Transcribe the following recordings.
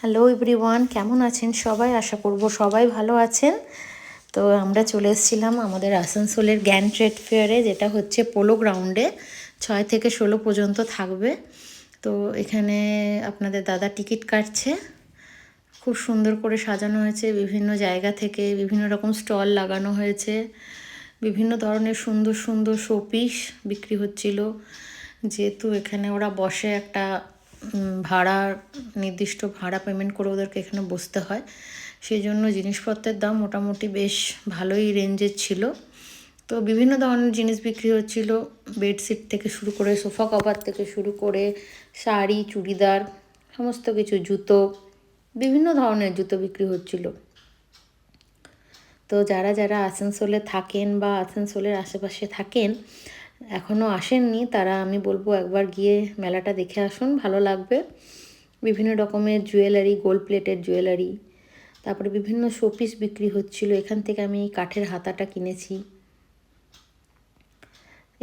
Hello everyone, কেমন আছেন সবাই? আশা করব সবাই ভালো আছেন। তো আমরা চলে এসেছিলাম আমাদের আসানসোলের জ্ঞান ট্রেড ফেয়ারে, যেটা হচ্ছে পোলো গ্রাউন্ডে 6 থেকে 16 পর্যন্ত থাকবে। তো এখানে আপনাদের দাদা টিকিট কাটছে। খুব সুন্দর করে সাজানো হয়েছে, বিভিন্ন জায়গা থেকে বিভিন্ন রকম স্টল লাগানো হয়েছে, বিভিন্ন ধরনের সুন্দর সুন্দর শোপিস বিক্রি হচ্ছিল। যেহেতু এখানে ওরা বসে একটা ভাড়া, নির্দিষ্ট ভাড়া পেমেন্ট করে ওদেরকে এখানে বসতে হয়, সেই জন্য জিনিসপত্রের দাম মোটামুটি বেশ ভালোই রেঞ্জের ছিল। তো বিভিন্ন ধরনের জিনিস বিক্রি হচ্ছিল, বেডশিট থেকে শুরু করে সোফা কভার থেকে শুরু করে শাড়ি, চুড়িদার, সমস্ত কিছু, জুতো, বিভিন্ন ধরনের জুতো বিক্রি হচ্ছিল। তো যারা যারা আসানসোলে থাকেন বা আসানসোলের আশেপাশে থাকেন, এখনও আসেননি, তারা আমি বলবো একবার গিয়ে মেলাটা দেখে আসুন, ভালো লাগবে। বিভিন্ন রকমের জুয়েলারি, গোল্ড প্লেটেড জুয়েলারি, তারপরে বিভিন্ন শোপিস বিক্রি হচ্ছিল। এখান থেকে আমি কাঠের হাতাটা কিনেছি,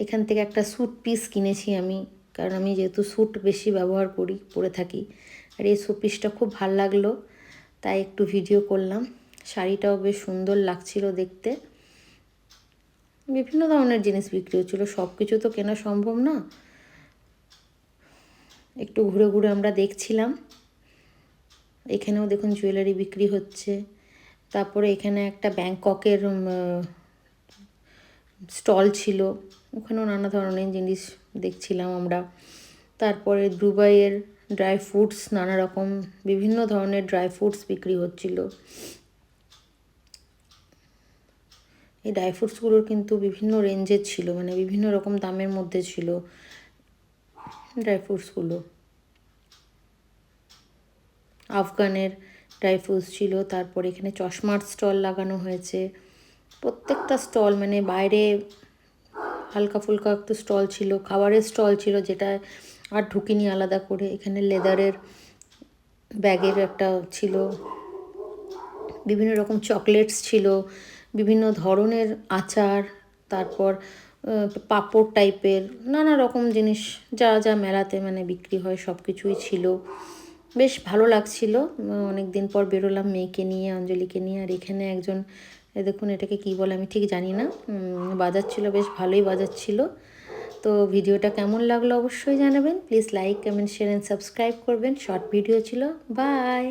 এখান থেকে একটা স্যুট পিস কিনেছি আমি, কারণ আমি যেহেতু স্যুট বেশি ব্যবহার করি, পরে থাকি। আর এই শোপিসটা খুব ভাল লাগলো, তাই একটু ভিডিও করলাম। শাড়িটাও বেশ সুন্দর লাগছিল দেখতে। বিভিন্ন ধরনের জিনিস বিক্রি হচ্ছিলো, সব কিছু তো কেনা সম্ভব না। একটু ঘুরে ঘুরে আমরা দেখছিলাম। এখানেও দেখুন জুয়েলারি বিক্রি হচ্ছে। তারপরে এখানে একটা ব্যাংককের স্টল ছিল, ওখানেও নানা ধরনের জিনিস দেখছিলাম আমরা। তারপরে দুবাইয়ের ড্রাই ফ্রুটস, নানা রকম বিভিন্ন ধরনের ড্রাই ফ্রুটস বিক্রি হচ্ছিল। এই ড্রাই ফ্রুটসগুলোর কিন্তু বিভিন্ন রেঞ্জের ছিল, মানে বিভিন্ন রকম দামের মধ্যে ছিল ড্রাই ফ্রুটসগুলো। আফগানের ড্রাই ফ্রুটস ছিল। তারপর এখানে চশমার স্টল লাগানো হয়েছে। প্রত্যেকটা স্টল, মানে বাইরে হালকা ফুলকা একটু স্টল ছিল, খাবারের স্টল ছিল, যেটা আর ঢুকিনি আলাদা করে। এখানে লেদারের ব্যাগের একটা ছিল, বিভিন্ন রকম চকলেটস ছিল, বিভিন্ন ধরনের আচার, তারপর পাঁপড় টাইপের নানা রকম জিনিস, যা যা মেলাতে মানে বিক্রি হয় সব কিছুই ছিল। বেশ ভালো লাগছিল। অনেক দিন পর বেরোলাম মেয়েকে নিয়ে, অঞ্জলিকে নিয়ে। আর এখানে একজন, দেখুন এটাকে কী বলে আমি ঠিক জানি না, বাজাচ্ছিল, বেশ ভালোই বাজাচ্ছিল। তো ভিডিওটা কেমন লাগলো অবশ্যই জানাবেন। Please like, comment, share and subscribe করবেন। শর্ট ভিডিও ছিল। বাই।